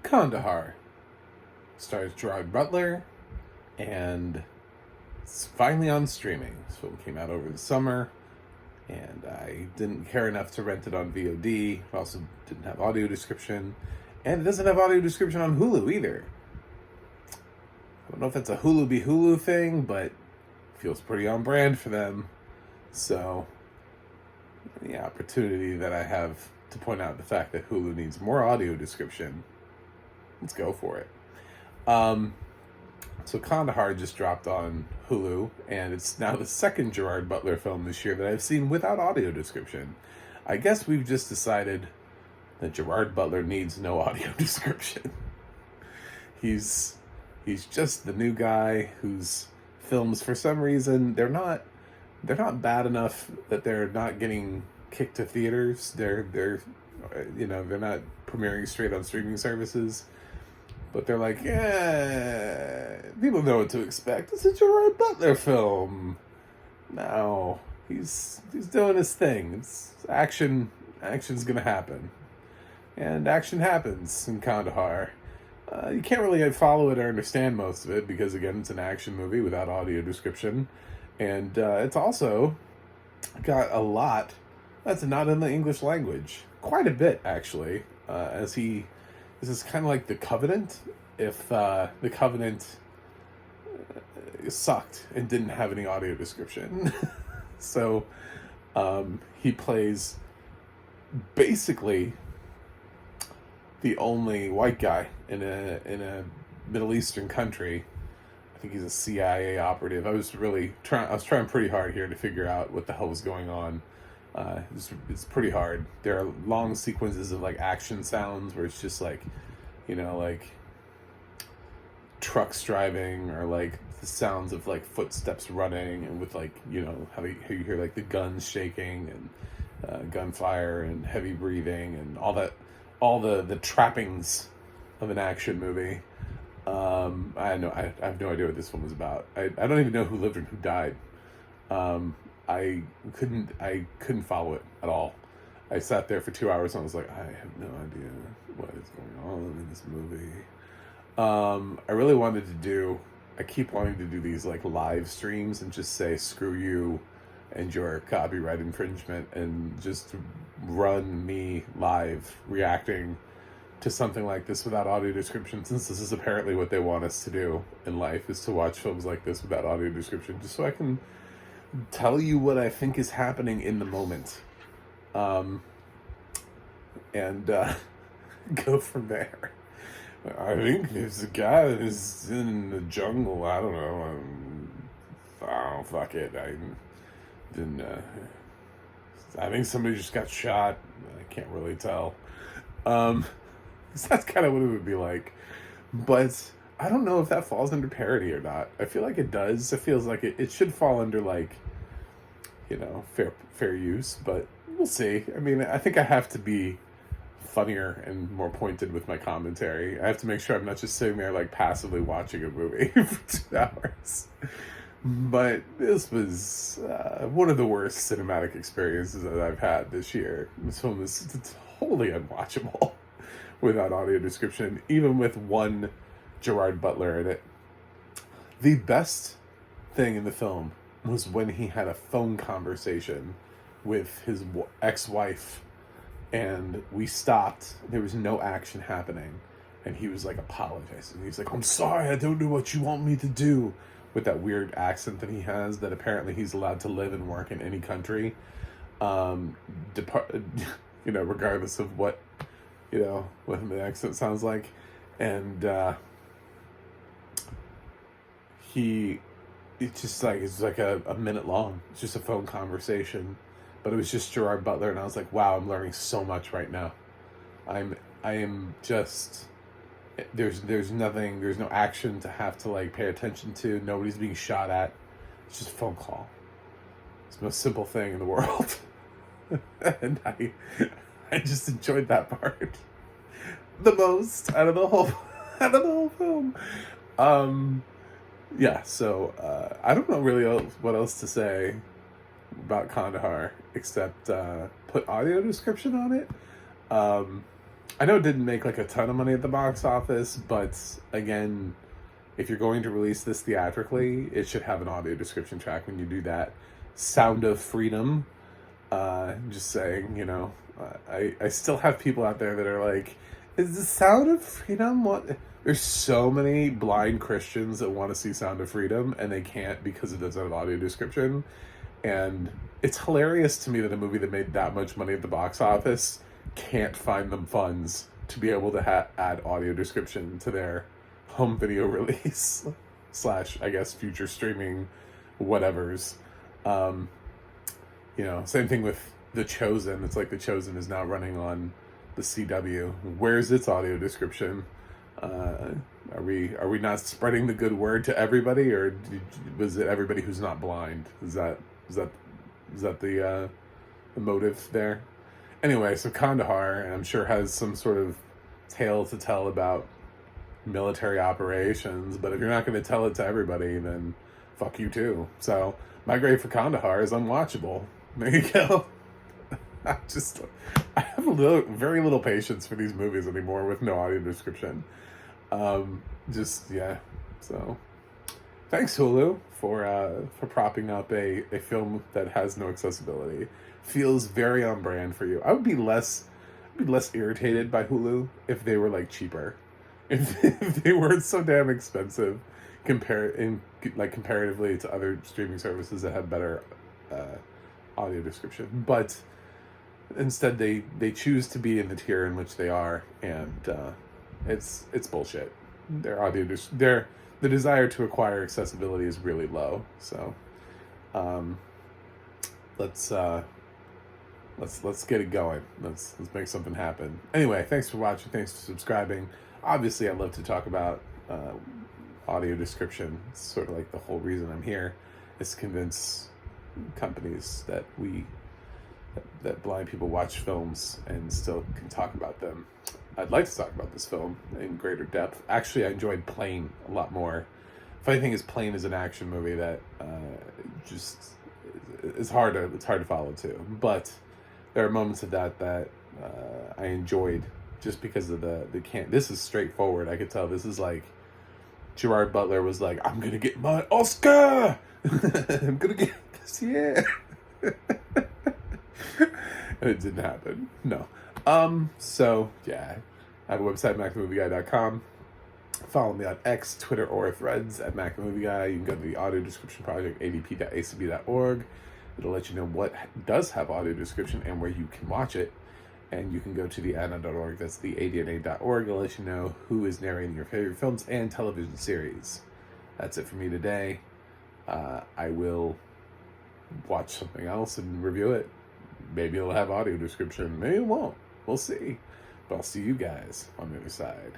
Kandahar stars Gerard Butler, and it's finally on streaming. This film came out over the summer, and I didn't care enough to rent it on VOD. It also didn't have audio description, and it doesn't have audio description on Hulu either. I don't know if that's a Hulu be Hulu thing, but it feels pretty on brand for them. So, the opportunity that I have to point out the fact that Hulu needs more audio description, let's go for it. So Kandahar just dropped on Hulu, and it's now the second Gerard Butler film this year that I've seen without audio description. I guess we've just decided that Gerard Butler needs no audio description. He's just the new guy whose films, for some reason, they're not bad enough that they're not getting kicked to theaters. They're not premiering straight on streaming services. But they're like, yeah, people know what to expect. It's a Gerard Butler film. No, he's doing his thing. It's action. Action's gonna happen, and action happens in Kandahar. You can't really follow it or understand most of it because, again, it's an action movie without audio description, and it's also got a lot that's not in the English language. Quite a bit, actually. This is kind of like The Covenant, if The Covenant sucked and didn't have any audio description. So he plays basically the only white guy in a Middle Eastern country. I think he's a CIA operative. I was trying pretty hard here to figure out what the hell was going on. It's pretty hard. There are long sequences of like action sounds where it's just like, like trucks driving or like the sounds of like footsteps running, and with like, how you hear like the guns shaking and gunfire and heavy breathing and all the trappings of an action movie. I have no idea what this one was about. I don't even know who lived and who died. I couldn't follow it at all. I sat there for 2 hours and I was like, I have no idea what is going on in this movie. I keep wanting to do these like live streams and just say, screw you and your copyright infringement, and just run me live reacting to something like this without audio description, since this is apparently what they want us to do in life, is to watch films like this without audio description, just so I can tell you what I think is happening in the moment, and go from there. I think there's a guy that is in the jungle. I don't know. Oh, fuck it. I didn't. I think somebody just got shot. I can't really tell. That's kind of what it would be like. But I don't know if that falls under parody or not. I feel like it does. It feels like it should fall under like, fair use, but we'll see. I mean, I think I have to be funnier and more pointed with my commentary. I have to make sure I'm not just sitting there like passively watching a movie for 2 hours. But this was one of the worst cinematic experiences that I've had this year. This film is totally unwatchable without audio description, even with one Gerard Butler in it. The best thing in the film was when he had a phone conversation with his ex-wife, and we stopped. There was no action happening, and he was like apologizing. He's like, I'm sorry, I don't know what you want me to do, with that weird accent that he has, that apparently he's allowed to live and work in any country, regardless of what the accent sounds like. And it's like a minute long. It's just a phone conversation, but it was just Gerard Butler, and I was like, wow, I'm learning so much right now. I am just, there's no action to have to like pay attention to. Nobody's being shot at. It's just a phone call. It's the most simple thing in the world. And I just enjoyed that part the most out of the whole film. Yeah, so I don't know really what else to say about Kandahar except put audio description on it. I know it didn't make like a ton of money at the box office, but again, if you're going to release this theatrically, it should have an audio description track when you do that. Sound of Freedom. Just saying, I still have people out there that are like, is the Sound of Freedom what? There's so many blind Christians that want to see Sound of Freedom and they can't because it doesn't have audio description. And it's hilarious to me that a movie that made that much money at the box office can't find them funds to be able to add audio description to their home video release slash, I guess, future streaming whatevers. Same thing with The Chosen. It's like The Chosen is now running on the CW. Where's its audio description? Are we not spreading the good word to everybody, or was it everybody who's not blind? Is that the motive there? Anyway, so Kandahar, I'm sure, has some sort of tale to tell about military operations, but if you're not going to tell it to everybody, then fuck you too. So my grade for Kandahar is unwatchable. There you go. I have very little patience for these movies anymore with no audio description. So thanks Hulu for propping up a film that has no accessibility. Feels very on brand for you. I would be less irritated by Hulu if they were like cheaper. If they weren't so damn expensive comparatively to other streaming services that have better audio description. But instead they choose to be in the tier in which they are, and it's bullshit. The desire to acquire accessibility is really low. So let's get it going. Let's make something happen. Anyway, thanks for watching. Thanks for subscribing. Obviously, I love to talk about audio description. It's sort of like the whole reason I'm here, is to convince companies that blind people watch films and still can talk about them. I'd like to talk about this film in greater depth. Actually, I enjoyed Plane a lot more. Funny thing is, Plane is an action movie that it's hard to follow too. But there are moments of that I enjoyed just because of the this is straightforward. I could tell this is like Gerard Butler was like, I'm gonna get my Oscar. I'm gonna get this year. And it didn't happen. No. So yeah, I have a website, MacTheMovieGuy.com. Follow me on X, Twitter, or Threads at MacTheMovieGuy. You can go to the audio description project, adp.acb.org. It'll let you know what does have audio description and where you can watch it. And you can go to the ADNA.org, that's the ADNA.org. It'll let you know who is narrating your favorite films and television series. That's it for me today. I will watch something else and review it. Maybe it'll have audio description. Maybe it won't. We'll see. But I'll see you guys on the other side.